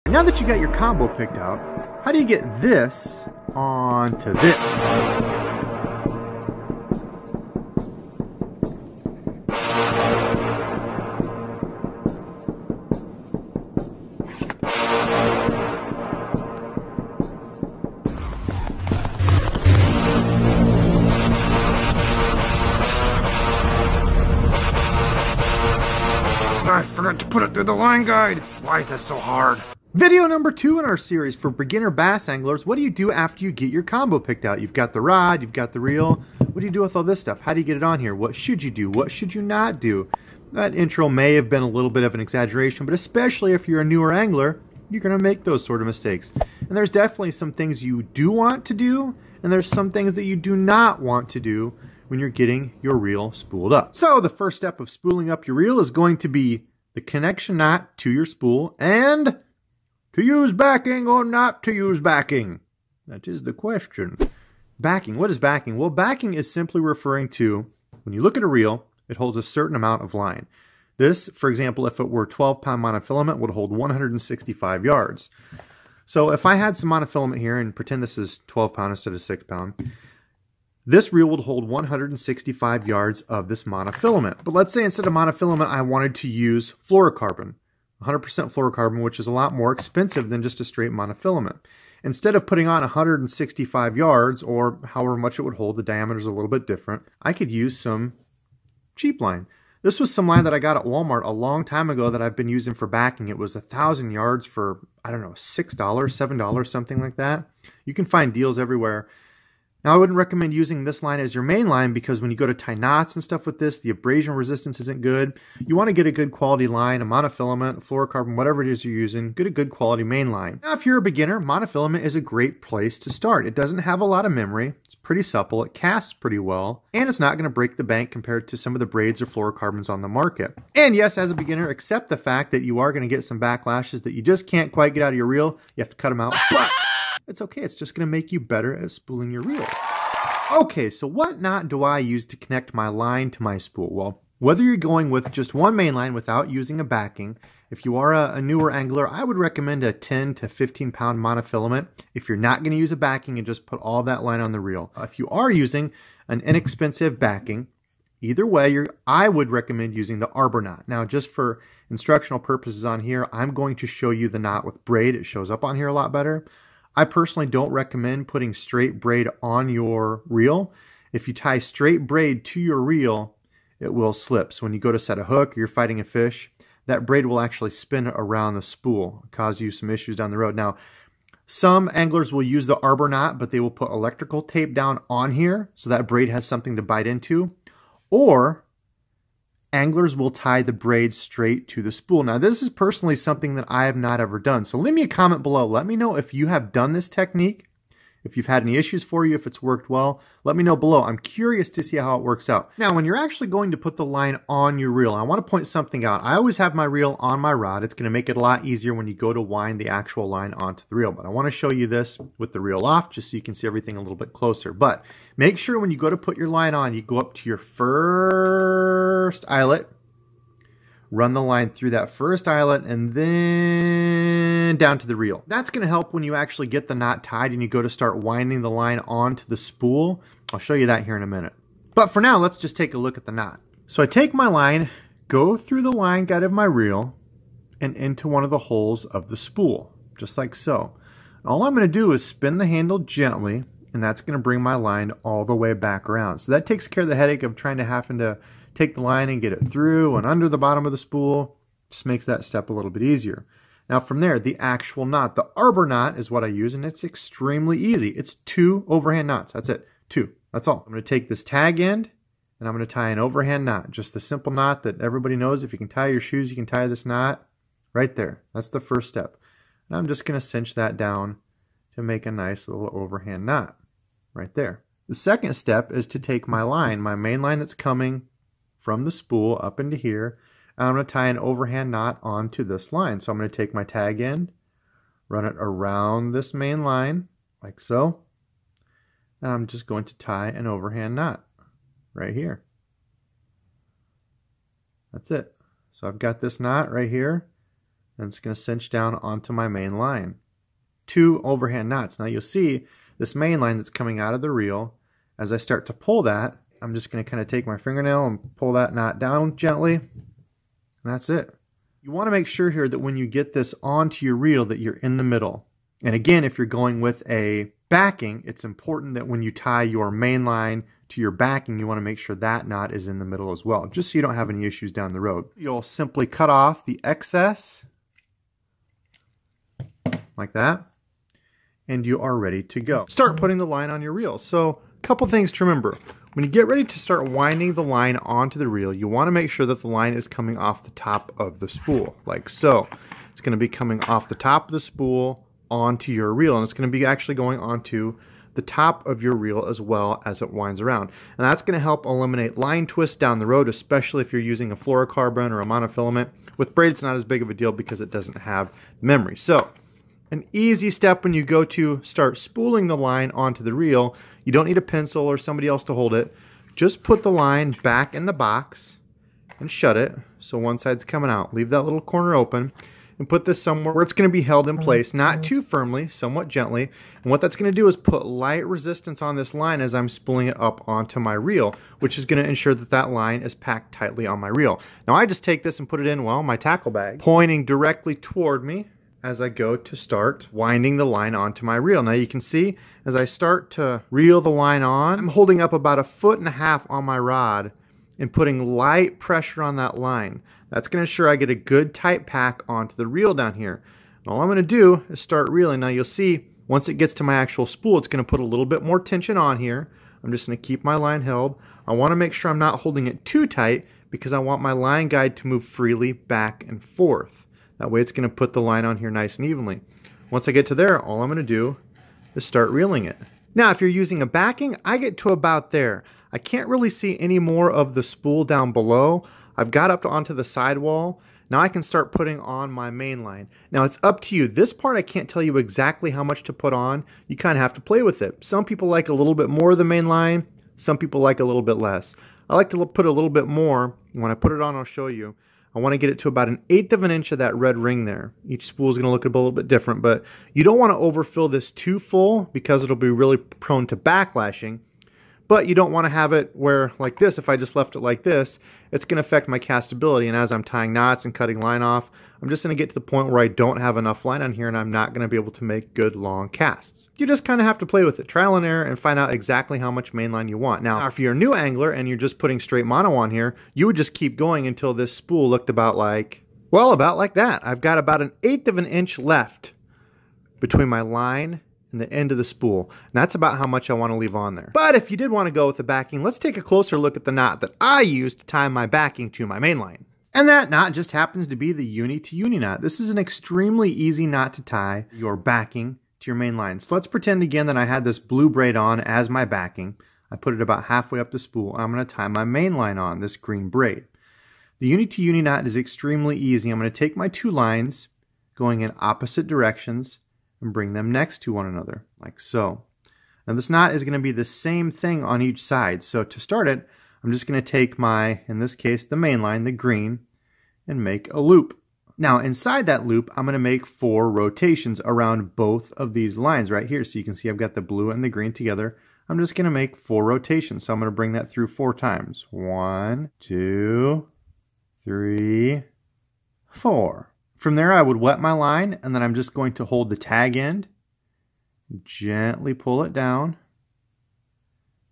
Now that you got your combo picked out, how do you get this onto this? I forgot to put it through the line guide. Why is that so hard? Video number 2 in our series for beginner bass anglers. What do you do after you get your combo picked out? You've got the rod, you've got the reel. What do you do with all this stuff? How do you get it on here? What should you do? What should you not do? That intro may have been a little bit of an exaggeration, but especially if you're a newer angler, you're going to make those sort of mistakes. And there's definitely some things you do want to do, and there's some things that you do not want to do when you're getting your reel spooled up. So the first step of spooling up your reel is going to be the connection knot to your spool and to use backing or not to use backing. That is the question. Backing. What is backing? Well, backing is simply referring to when you look at a reel, it holds a certain amount of line. This, for example, if it were 12-pound monofilament, would hold 165 yards. So if I had some monofilament here and pretend this is 12-pound instead of 6-pound, this reel would hold 165 yards of this monofilament. But let's say instead of monofilament, I wanted to use fluorocarbon, 100% fluorocarbon, which is a lot more expensive than just a straight monofilament. Instead of putting on 165 yards, or however much it would hold, the diameter is a little bit different, I could use some cheap line. This was some line that I got at Walmart a long time ago that I've been using for backing. It was 1,000 yards for, I don't know, $6, $7, something like that. You can find deals everywhere. Now, I wouldn't recommend using this line as your main line because when you go to tie knots and stuff with this, the abrasion resistance isn't good. You want to get a good quality line, a monofilament, a fluorocarbon, whatever it is you're using, get a good quality main line. Now, if you're a beginner, monofilament is a great place to start. It doesn't have a lot of memory, it's pretty supple, it casts pretty well, and it's not going to break the bank compared to some of the braids or fluorocarbons on the market. And yes, as a beginner, accept the fact that you are going to get some backlashes that you just can't quite get out of your reel. You have to cut them out, but it's okay. It's just going to make you better at spooling your reel. Okay, so what knot do I use to connect my line to my spool? Well, whether you're going with just one main line without using a backing, if you are a newer angler, I would recommend a 10 to 15 pound monofilament if you're not going to use a backing and just put all that line on the reel. If you are using an inexpensive backing, either way, I would recommend using the arbor knot. Now, just for instructional purposes on here, I'm going to show you the knot with braid. It shows up on here a lot better. I personally don't recommend putting straight braid on your reel. If you tie straight braid to your reel, it will slip. So when you go to set a hook or you're fighting a fish, that braid will actually spin around the spool, cause you some issues down the road. Now, some anglers will use the arbor knot, but they will put electrical tape down on here so that braid has something to bite into. Or anglers will tie the braid straight to the spool. Now, this is personally something that I have not ever done. So leave me a comment below. Let me know if you have done this technique, if you've had any issues for you, if it's worked well. Let me know below. I'm curious to see how it works out. Now, when you're actually going to put the line on your reel, I want to point something out. I always have my reel on my rod. It's going to make it a lot easier when you go to wind the actual line onto the reel. But I want to show you this with the reel off just so you can see everything a little bit closer. But make sure when you go to put your line on, you go up to your first eyelet, run the line through that first eyelet, and then down to the reel. That's going to help when you actually get the knot tied and you go to start winding the line onto the spool. I'll show you that here in a minute. But for now, let's just take a look at the knot. So I take my line, go through the line guide of my reel, and into one of the holes of the spool, just like so. All I'm going to do is spin the handle gently, and that's going to bring my line all the way back around. So that takes care of the headache of having to take the line and get it through and under the bottom of the spool. Just makes that step a little bit easier. Now from there, the actual knot, the arbor knot is what I use, and it's extremely easy. It's 2 overhand knots. That's it. 2. That's all. I'm going to take this tag end and I'm going to tie an overhand knot. Just the simple knot that everybody knows. If you can tie your shoes, you can tie this knot right there. That's the first step. And I'm just going to cinch that down to make a nice little overhand knot right there. The second step is to take my line, my main line that's coming from the spool up into here, and I'm going to tie an overhand knot onto this line. So I'm going to take my tag end, run it around this main line like so, and I'm just going to tie an overhand knot right here. That's it. So I've got this knot right here, and it's going to cinch down onto my main line. 2 overhand knots. Now you'll see this main line that's coming out of the reel. As I start to pull that, I'm just going to kind of take my fingernail and pull that knot down gently, and that's it. You want to make sure here that when you get this onto your reel that you're in the middle. And again, if you're going with a backing, it's important that when you tie your main line to your backing, you want to make sure that knot is in the middle as well, just so you don't have any issues down the road. You'll simply cut off the excess like that, and you are ready to go. Start putting the line on your reel. So a couple things to remember. When you get ready to start winding the line onto the reel, you want to make sure that the line is coming off the top of the spool, like so. It's going to be coming off the top of the spool onto your reel, and it's going to be actually going onto the top of your reel as well as it winds around. And that's going to help eliminate line twists down the road, especially if you're using a fluorocarbon or a monofilament. With braid, it's not as big of a deal because it doesn't have memory. So an easy step when you go to start spooling the line onto the reel, you don't need a pencil or somebody else to hold it. Just put the line back in the box and shut it so one side's coming out. Leave that little corner open and put this somewhere where it's going to be held in place, not too firmly, somewhat gently. And what that's going to do is put light resistance on this line as I'm spooling it up onto my reel, which is going to ensure that that line is packed tightly on my reel. Now I just take this and put it in, well, my tackle bag, pointing directly toward me as I go to start winding the line onto my reel. Now you can see as I start to reel the line on, I'm holding up about 1.5 feet on my rod and putting light pressure on that line. That's going to ensure I get a good tight pack onto the reel down here. And all I'm going to do is start reeling. Now you'll see once it gets to my actual spool, it's going to put a little bit more tension on here. I'm just going to keep my line held. I want to make sure I'm not holding it too tight because I want my line guide to move freely back and forth. That way it's going to put the line on here nice and evenly. Once I get to there, all I'm going to do is start reeling it. Now, if you're using a backing, I get to about there. I can't really see any more of the spool down below. I've got up onto the sidewall. Now I can start putting on my main line. Now it's up to you. This part I can't tell you exactly how much to put on. You kind of have to play with it. Some people like a little bit more of the main line. Some people like a little bit less. I like to put a little bit more. When I put it on, I'll show you. I want to get it to about 1/8 of an inch of that red ring there. Each spool is going to look a little bit different, but you don't want to overfill this too full because it'll be really prone to backlashing. But you don't want to have it where, like this, if I just left it like this, it's going to affect my castability. And as I'm tying knots and cutting line off, I'm just going to get to the point where I don't have enough line on here and I'm not going to be able to make good long casts. You just kind of have to play with it, trial and error, and find out exactly how much main line you want. Now, if you're a new angler and you're just putting straight mono on here, you would just keep going until this spool looked about like, well, about like that. I've got about 1/8 of an inch left between my line and the end of the spool. And that's about how much I want to leave on there. But if you did want to go with the backing, let's take a closer look at the knot that I use to tie my backing to my main line. And that knot just happens to be the uni to uni knot. This is an extremely easy knot to tie your backing to your main line. So let's pretend again that I had this blue braid on as my backing. I put it about halfway up the spool. I'm going to tie my main line on this green braid. The uni to uni knot is extremely easy. I'm going to take my 2 lines going in opposite directions and bring them next to one another, like so. Now this knot is going to be the same thing on each side. So to start it, I'm just going to take my, in this case, the main line, the green, and make a loop. Now inside that loop, I'm going to make 4 rotations around both of these lines right here. So you can see I've got the blue and the green together. I'm just going to make 4 rotations. So I'm going to bring that through 4 times. 1, 2, 3, 4. From there, I would wet my line, and then I'm just going to hold the tag end, gently pull it down,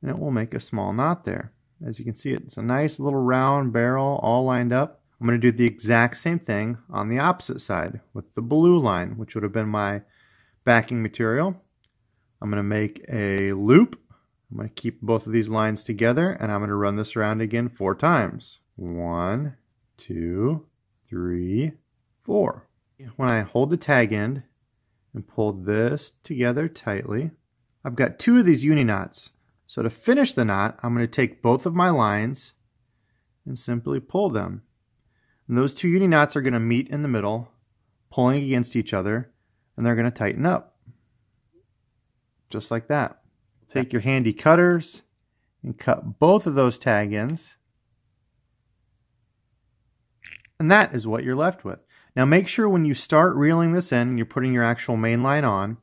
and it will make a small knot there. As you can see, it's a nice little round barrel all lined up. I'm going to do the exact same thing on the opposite side with the blue line, which would have been my backing material. I'm going to make a loop. I'm going to keep both of these lines together, and I'm going to run this around again 4 times. 1, 2, 3, 4. When I hold the tag end and pull this together tightly, I've got 2 of these uni knots. So to finish the knot, I'm going to take both of my lines and simply pull them. And those 2 uni knots are going to meet in the middle, pulling against each other, and they're going to tighten up. Just like that. Take your handy cutters and cut both of those tag ends. And that is what you're left with. Now make sure when you start reeling this in and you're putting your actual main line on,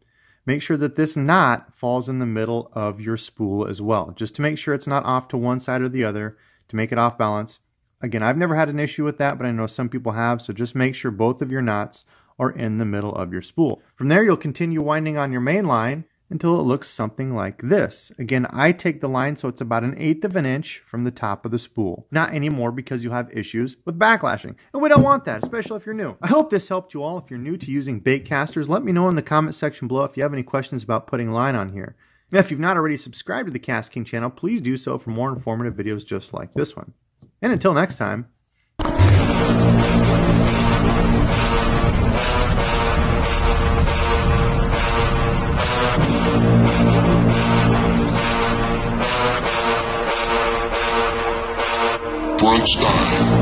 make sure that this knot falls in the middle of your spool as well, just to make sure it's not off to one side or the other, to make it off balance. Again, I've never had an issue with that, but I know some people have, so just make sure both of your knots are in the middle of your spool. From there, you'll continue winding on your main line until it looks something like this. Again, I take the line so it's about 1/8 of an inch from the top of the spool. Not anymore because you'll have issues with backlashing. And we don't want that, especially if you're new. I hope this helped you all. If you're new to using Baitcasters, let me know in the comment section below if you have any questions about putting line on here. And if you've not already subscribed to the KastKing channel, please do so for more informative videos just like this one. And until next time, Brent Chapman